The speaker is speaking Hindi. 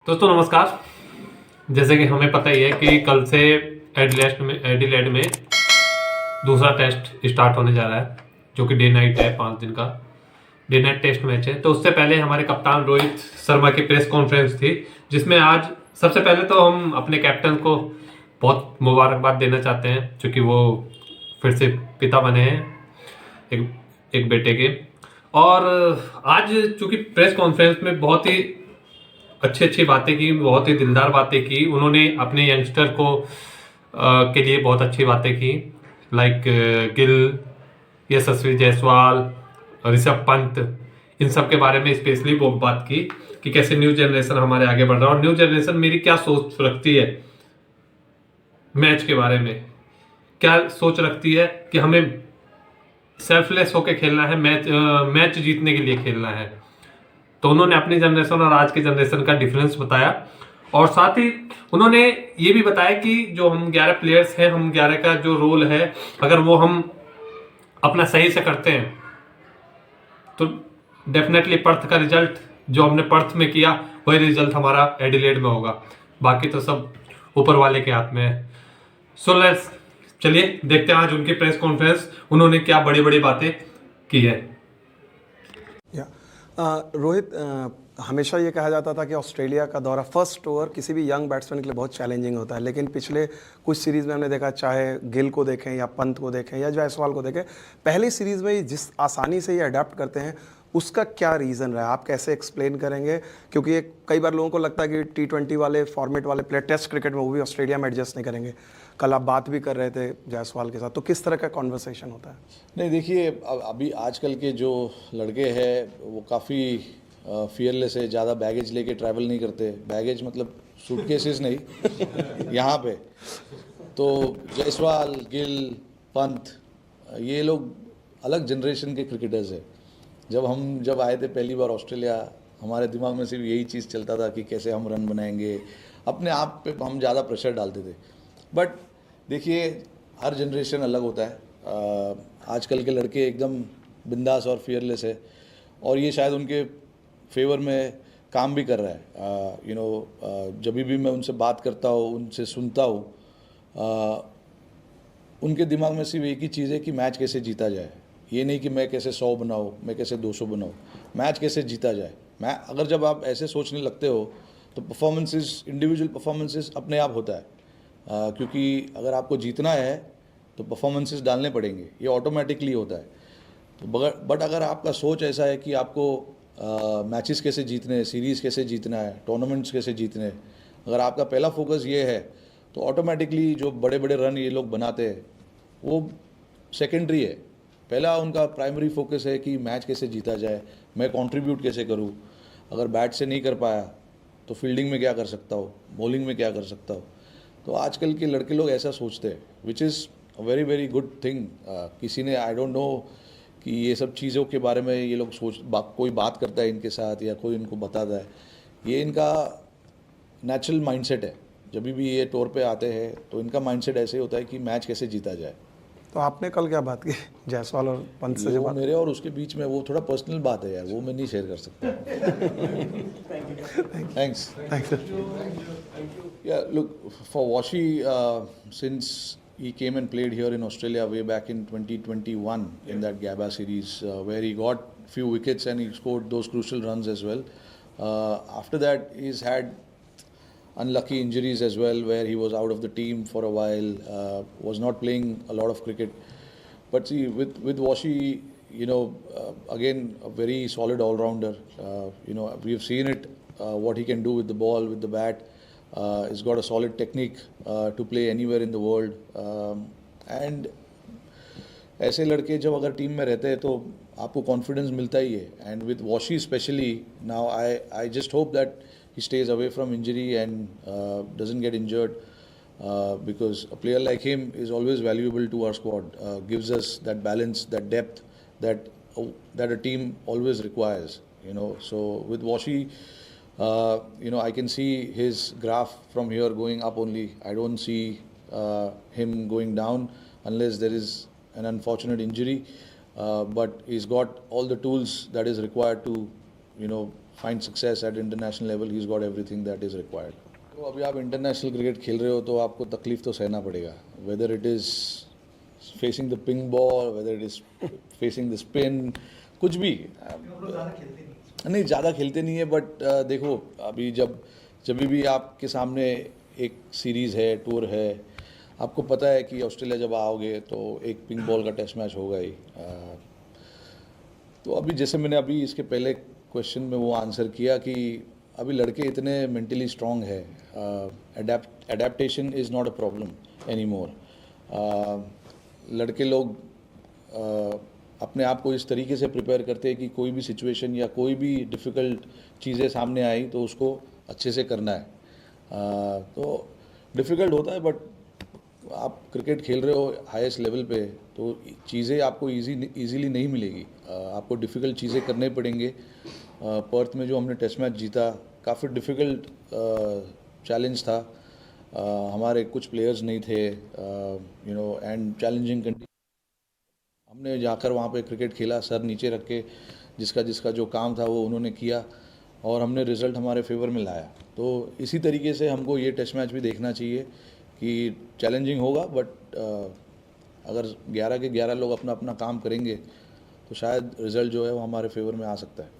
दोस्तों नमस्कार। जैसे कि हमें पता ही है कि कल से एडिलेड में दूसरा टेस्ट स्टार्ट होने जा रहा है, जो कि डे नाइट है, 5 दिन का डे नाइट टेस्ट मैच है। तो उससे पहले हमारे कप्तान रोहित शर्मा की प्रेस कॉन्फ्रेंस थी, जिसमें आज सबसे पहले तो हम अपने कैप्टन को बहुत मुबारकबाद देना चाहते हैं, क्योंकि वो फिर से पिता बने हैं एक एक बेटे के। और आज चूंकि प्रेस कॉन्फ्रेंस में बहुत ही अच्छी अच्छी बातें की, बहुत ही दिलदार बातें की उन्होंने अपने यंगस्टर को के लिए बहुत अच्छी बातें की, लाइक गिल, यशस्वी जायसवाल, ऋषभ पंत, इन सब के बारे में स्पेशली वो बात की कि कैसे न्यू जनरेशन हमारे आगे बढ़ रहा है और न्यू जनरेशन मेरी क्या सोच रखती है मैच के बारे में, क्या सोच रखती है कि हमें सेल्फलेस होके खेलना है, मैच जीतने के लिए खेलना है। तो उन्होंने अपनी जनरेशन और आज की जनरेशन का डिफरेंस बताया, और साथ ही उन्होंने ये भी बताया कि जो हम 11 प्लेयर्स हैं, हम 11 का जो रोल है, अगर वो हम अपना सही से करते हैं तो डेफिनेटली पर्थ का रिजल्ट जो हमने पर्थ में किया वही रिजल्ट हमारा एडिलेड में होगा। बाकी तो सब ऊपर वाले के हाथ में है। सो लेट्स, चलिए देखते हैं आज उनकी प्रेस कॉन्फ्रेंस, उन्होंने क्या बड़ी बड़ी बातें की है। रोहित, हमेशा ये कहा जाता था कि ऑस्ट्रेलिया का दौरा फर्स्ट ओवर किसी भी यंग बैट्समैन के लिए बहुत चैलेंजिंग होता है, लेकिन पिछले कुछ सीरीज़ में हमने देखा, चाहे गिल को देखें या पंत को देखें या जायसवाल को देखें, पहली सीरीज़ में जिस आसानी से ये अडेप्ट करते हैं, उसका क्या रीज़न रहा है? आप कैसे एक्सप्लेन करेंगे? क्योंकि ये कई बार लोगों को लगता है कि T20 वाले फॉर्मेट वाले प्लेयर टेस्ट क्रिकेट में वो भी ऑस्ट्रेलिया में एडजस्ट नहीं करेंगे। कल आप बात भी कर रहे थे जायसवाल के साथ, तो किस तरह का कॉन्वर्सेशन होता है? नहीं, देखिए, अभी आजकल के जो लड़के हैं वो काफ़ी फियरलेस है, ज़्यादा बैगेज लेके ट्रैवल नहीं करते। बैगेज मतलब सूटकेसेस नहीं यहाँ पे। तो जायसवाल, गिल, पंत, ये लोग अलग जनरेशन के क्रिकेटर्स हैं। जब आए थे पहली बार ऑस्ट्रेलिया, हमारे दिमाग में सिर्फ यही चीज़ चलता था कि कैसे हम रन बनाएंगे, अपने आप पे हम ज़्यादा प्रेशर डालते थे। बट देखिए, हर जनरेशन अलग होता है। आजकल के लड़के एकदम बिंदास और फियरलेस है, और ये शायद उनके फेवर में काम भी कर रहा है। जब भी मैं उनसे बात करता हूँ, उनसे सुनता हूँ, उनके दिमाग में सिर्फ एक ही चीज़ है कि मैच कैसे जीता जाए। ये नहीं कि मैं कैसे 100 बनाऊँ, मैं कैसे 200 बनाऊँ, मैच कैसे जीता जाए। अगर जब आप ऐसे सोचने लगते हो तो परफॉर्मेंसेस, इंडिविजुअल परफॉर्मेंसेस अपने आप होता है। क्योंकि अगर आपको जीतना है तो परफॉर्मेंसेस डालने पड़ेंगे, ये ऑटोमेटिकली होता है। तो बट अगर आपका सोच ऐसा है कि आपको मैचेस कैसे जीतने हैं, सीरीज़ कैसे जीतना है, टूर्नामेंट्स कैसे जीतने हैं, अगर आपका पहला फोकस ये है तो ऑटोमेटिकली जो बड़े बड़े रन ये लोग बनाते हैं वो सेकेंडरी है। पहला उनका प्राइमरी फोकस है कि मैच कैसे जीता जाए, मैं कंट्रीब्यूट कैसे करूँ। अगर बैट से नहीं कर पाया तो फील्डिंग में क्या कर सकता हूँ, बॉलिंग में क्या कर सकता हूँ। तो आजकल के लड़के लोग ऐसा सोचते हैं, which is a very very good thing. किसी ने, आई डोंट नो कि ये सब चीज़ों के बारे में ये लोग कोई बात करता है इनके साथ या कोई इनको बताता है। ये इनका नेचुरल माइंडसेट है। जब भी ये टूर पे आते हैं तो इनका माइंडसेट ऐसे ही होता है कि मैच कैसे जीता जाए। तो आपने कल क्या बात की जायसवाल और पंत से? वो मेरे और उसके बीच में वो थोड़ा पर्सनल बात है यार, वो मैं नहीं शेयर कर सकता। Thanks. Yeah, look, for Washi, since he came and played here in Australia way back in 2021 in that Gabba series, where he got few wickets and he scored those crucial runs as well. After that, he's had unlucky injuries as well, where he was out of the team for a while, was not playing a lot of cricket. But see, with Washi, again, a very solid all-rounder. We've seen it, what he can do with the ball, with the bat. He's got a solid technique to play anywhere in the world. And ऐसे लड़के जब अगर टीम में रहते हैं तो आपको कॉन्फिडेंस मिलता ही है। And with washi specially now, I just hope that he stays away from injury and doesn't get injured, because a player like him is always valuable to our squad, gives us that balance, that depth that a team always requires. So with Washi, I can see his graph from here going up only. I don't see him going down unless there is an unfortunate injury, but he's got all the tools that is required to find success at international level. He's got everything that is required. तो अभी आप इंटरनेशनल क्रिकेट खेल रहे हो तो आपको तकलीफ तो सहना पड़ेगा, whether it is facing the pink ball, whether it is facing the spin, कुछ भी नहीं ज़्यादा खेलते नहीं है, बट देखो अभी जब भी आपके सामने एक सीरीज़ है, टूर है, आपको पता है कि ऑस्ट्रेलिया जब आओगे तो एक पिंक बॉल का टेस्ट मैच होगा ही। तो अभी जैसे मैंने अभी इसके पहले क्वेश्चन में वो आंसर किया कि अभी लड़के इतने मेंटली स्ट्रांग है, adaptation is not a problem any more. लड़के लोग अपने आप को इस तरीके से प्रिपेयर करते हैं कि कोई भी सिचुएशन या कोई भी डिफ़िकल्ट चीज़ें सामने आई तो उसको अच्छे से करना है। तो डिफ़िकल्ट होता है, बट आप क्रिकेट खेल रहे हो हाईएस्ट लेवल पे तो चीज़ें आपको इजीली नहीं मिलेगी, आपको डिफ़िकल्ट चीज़ें करने पड़ेंगे। पर्थ में जो हमने टेस्ट मैच जीता, काफ़ी डिफ़िकल्ट चैलेंज था, हमारे कुछ प्लेयर्स नहीं थे, एंड चैलेंजिंग कंडीशन। हमने जाकर वहाँ पे क्रिकेट खेला, सर नीचे रख के, जिसका जो काम था वो उन्होंने किया और हमने रिज़ल्ट हमारे फेवर में लाया। तो इसी तरीके से हमको ये टेस्ट मैच भी देखना चाहिए कि चैलेंजिंग होगा, बट अगर 11 के 11 लोग अपना अपना काम करेंगे तो शायद रिज़ल्ट जो है वो हमारे फेवर में आ सकता है।